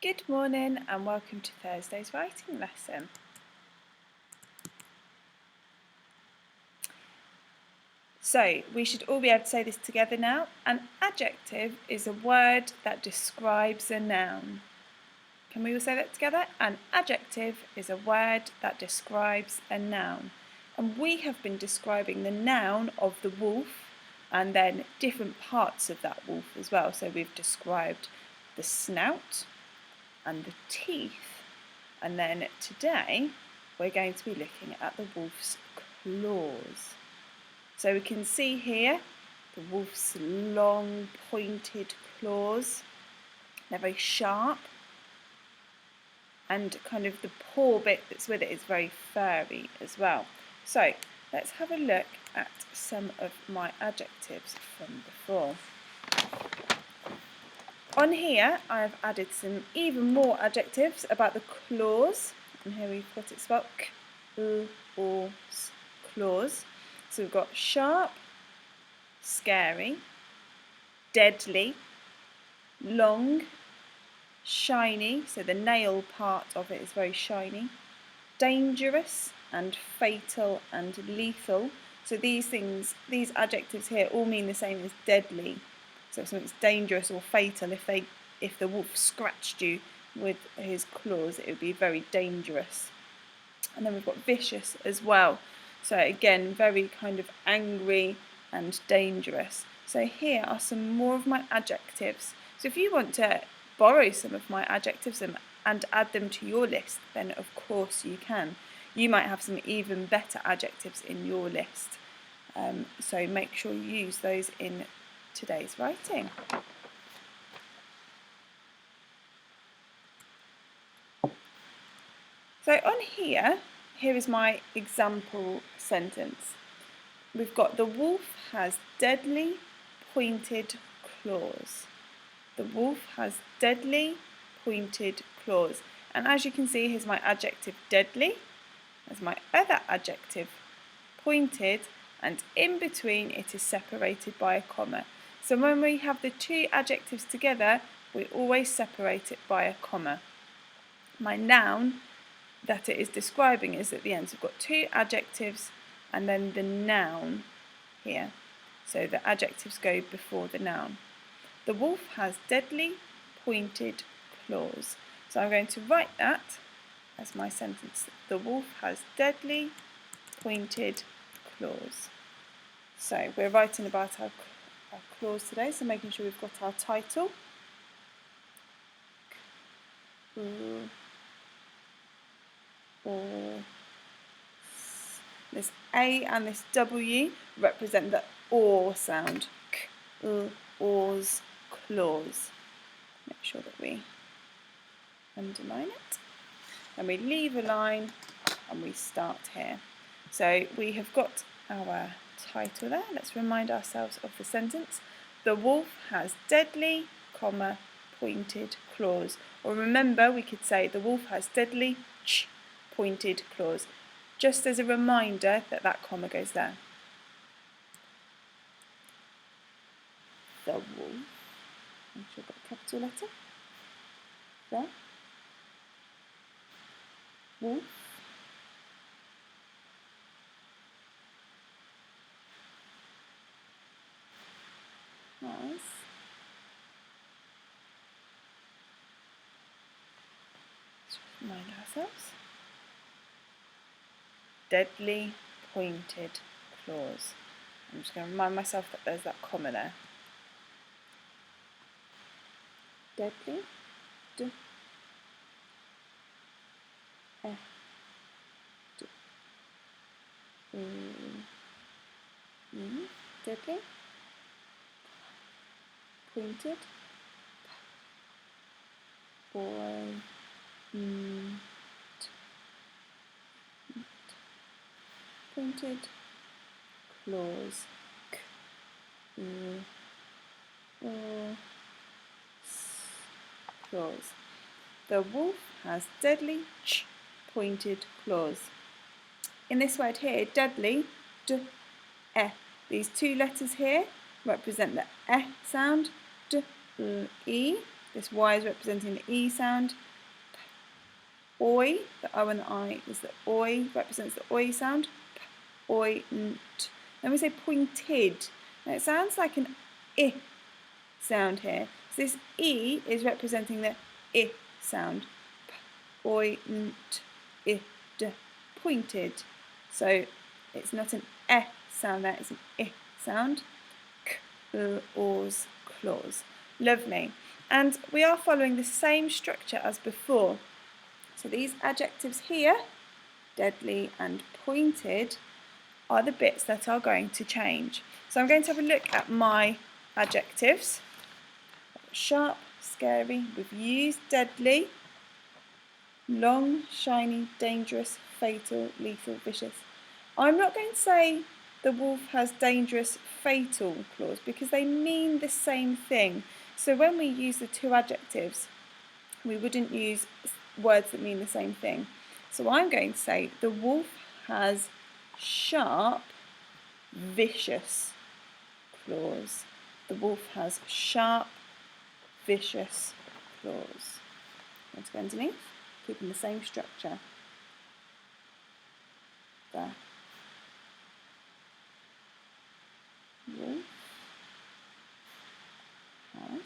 Good morning and welcome to Thursday's writing lesson. So we should all be able to say this together now. An adjective is a word that describes a noun. Can we all say that together? An adjective is a word that describes a noun. And we have been describing the noun of the wolf and then different parts of that wolf as well. So we've described the snout and the teeth. And then today we're going to be looking at the wolf's claws. So we can see here the wolf's long pointed claws. They're very sharp, and kind of the paw bit that's with it is very furry as well. So let's have a look at some of my adjectives from before. On here I've added some even more adjectives about the claws, and here we've got it spelled claws. So we've got sharp, scary, deadly, long, shiny, so the nail part of it is very shiny, dangerous and fatal and lethal. So these adjectives here all mean the same as deadly. So if something's dangerous or fatal, if the wolf scratched you with his claws, it would be very dangerous. And then we've got vicious as well. So again, very kind of angry and dangerous. So here are some more of my adjectives. So if you want to borrow some of my adjectives and add them to your list, then of course you can. You might have some even better adjectives in your list. So make sure you use those in today's writing. So on here is my example sentence. We've got the wolf has deadly pointed claws. The wolf has deadly pointed claws. And as you can see, here's my adjective deadly. There's my other adjective pointed, and in between it is separated by a comma. So when we have the two adjectives together, we always separate it by a comma. My noun that it is describing is at the end. So we've got two adjectives and then the noun here. So the adjectives go before the noun. The wolf has deadly pointed claws. So I'm going to write that as my sentence. The wolf has deadly pointed claws. So we're writing about our claws today, so making sure we've got our title. This A and this W represent the or sound. Or's claws. Make sure that we underline it. And we leave a line and we start here. So we have got our title there. Let's remind ourselves of the sentence. The wolf has deadly, pointed claws. Or remember, we could say the wolf has deadly, pointed claws. Just as a reminder that comma goes there. The wolf. Make sure I've got a capital letter. There. Wolf. Nice. Let's remind ourselves. Deadly pointed claws. I'm just going to remind myself that there's that comma there. Deadly. D. E. D. Deadly. Pointed. Boy. Pointed claws. Claws. The wolf has deadly pointed claws. In this word here, deadly, d, e. These two letters here represent the e sound, d, l, e. This Y is representing the E sound. Oi, the O and the I is the oi, represents the oi sound. Oi, nt. Then we say pointed. Now it sounds like an I sound here. So this E is representing the I sound. Oi, nt, I, d, pointed. So it's not an E sound there, it's an I sound. K, oars, claws. Lovely. And we are following the same structure as before. So these adjectives here, deadly and pointed, are the bits that are going to change. So I'm going to have a look at my adjectives. Sharp, scary, we've used deadly, long, shiny, dangerous, fatal, lethal, vicious. I'm not going to say the wolf has dangerous, fatal claws because they mean the same thing. So when we use the two adjectives, we wouldn't use words that mean the same thing. So I'm going to say the wolf has sharp, vicious claws. The wolf has sharp, vicious claws. Let's go underneath, keeping the same structure. The wolf has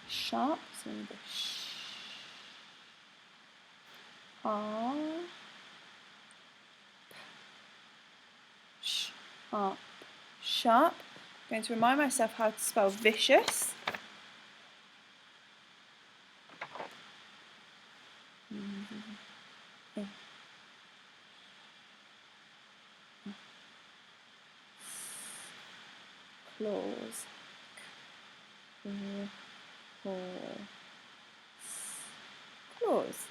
sharp, so the sharp. Sharp. I'm going to remind myself how to spell vicious. Claws. Claws.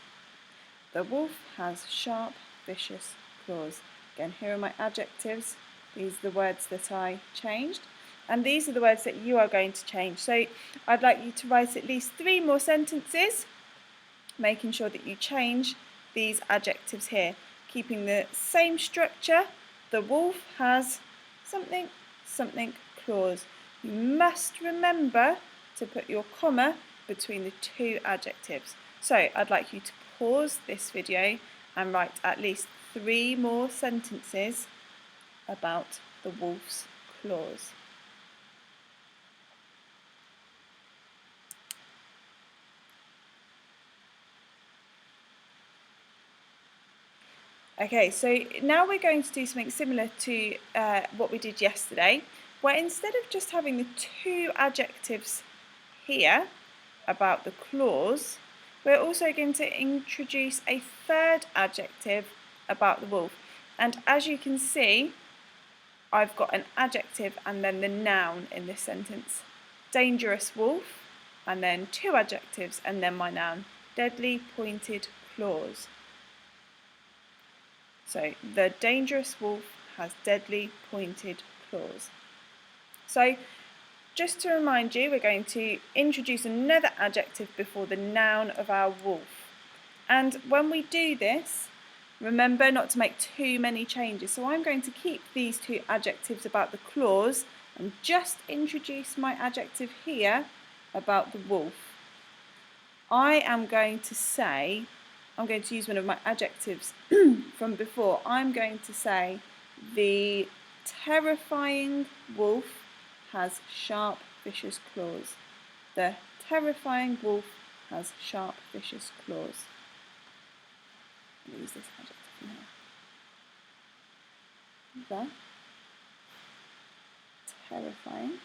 The wolf has sharp, vicious claws. Again, here are my adjectives. These are the words that I changed. And these are the words that you are going to change. So I'd like you to write at least 3 more sentences, making sure that you change these adjectives here, keeping the same structure. The wolf has something, something claws. You must remember to put your comma between the 2 adjectives. So I'd like you to pause this video and write at least 3 more sentences about the wolf's claws. Okay, so now we're going to do something similar to what we did yesterday, where instead of just having the 2 adjectives here about the claws, we're also going to introduce a 3rd adjective about the wolf. And as you can see, I've got an adjective and then the noun in this sentence. Dangerous wolf, and then 2 adjectives and then my noun. Deadly pointed claws. So the dangerous wolf has deadly pointed claws. So just to remind you, we're going to introduce another adjective before the noun of our wolf. And when we do this, remember not to make too many changes. So I'm going to keep these 2 adjectives about the claws and just introduce my adjective here about the wolf. I am going to say, I'm going to use one of my adjectives from before. I'm going to say the terrifying wolf has sharp, vicious claws. The terrifying wolf has sharp, vicious claws. Let me use this adjective now. The terrifying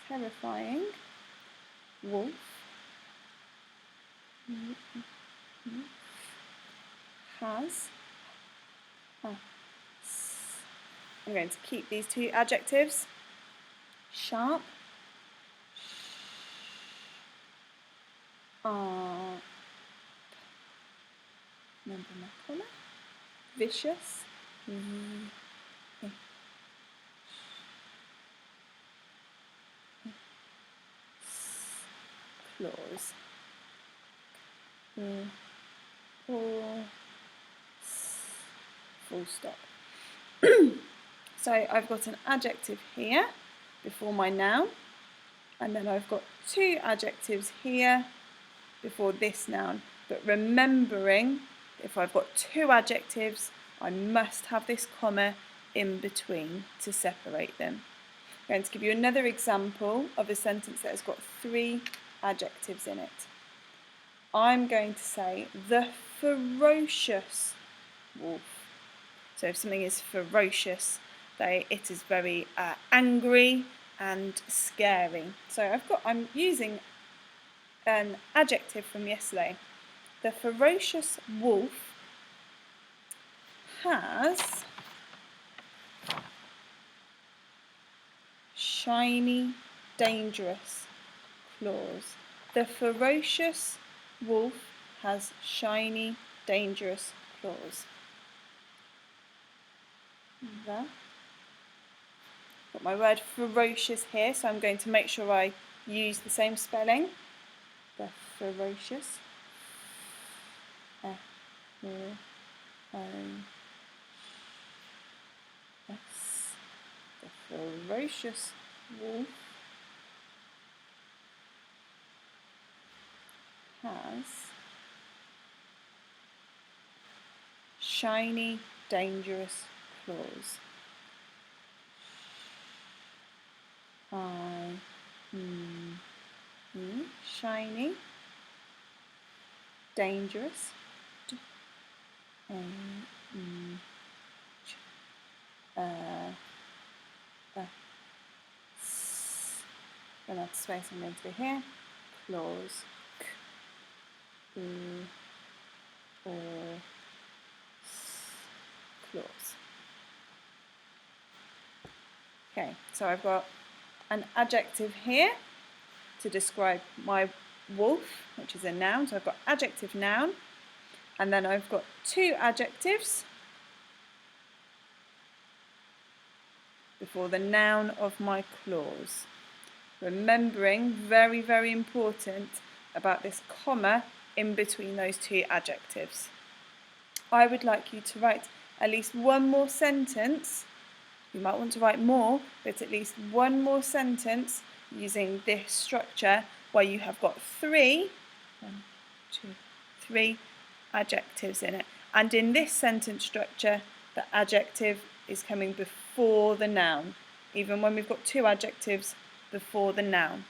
terrifying wolf has I'm going to keep these 2 adjectives. Sharp. Remember my comma. Vicious. Claws. or full stop. So I've got an adjective here before my noun, and then I've got two adjectives here before this noun. But remembering, if I've got two adjectives, I must have this comma in between to separate them. I'm going to give you another example of a sentence that has got three adjectives in it. I'm going to say the ferocious wolf. So if something is ferocious, it is very angry and scary. So I'm using an adjective from yesterday. The ferocious wolf has shiny, dangerous claws. The ferocious wolf has shiny, dangerous claws. There. Got my word ferocious here, so I'm going to make sure I use the same spelling. The ferocious. F-O-O-S. The ferocious wolf has shiny, dangerous claws. Shiny, dangerous. Then that space I'm going to be here. Claws. Claws. Okay, so I've got an adjective here to describe my wolf, which is a noun. So I've got adjective, noun, and then I've got two adjectives before the noun of my clause. Remembering, very, very important about this comma in between those two adjectives. I would like you to write at least one more sentence. You might want to write more, but at least one more sentence using this structure where you have got three adjectives in it. And in this sentence structure, the adjective is coming before the noun, even when we've got two adjectives before the noun.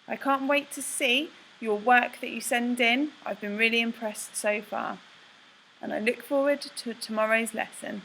I can't wait to see your work that you send in. I've been really impressed so far, and I look forward to tomorrow's lesson.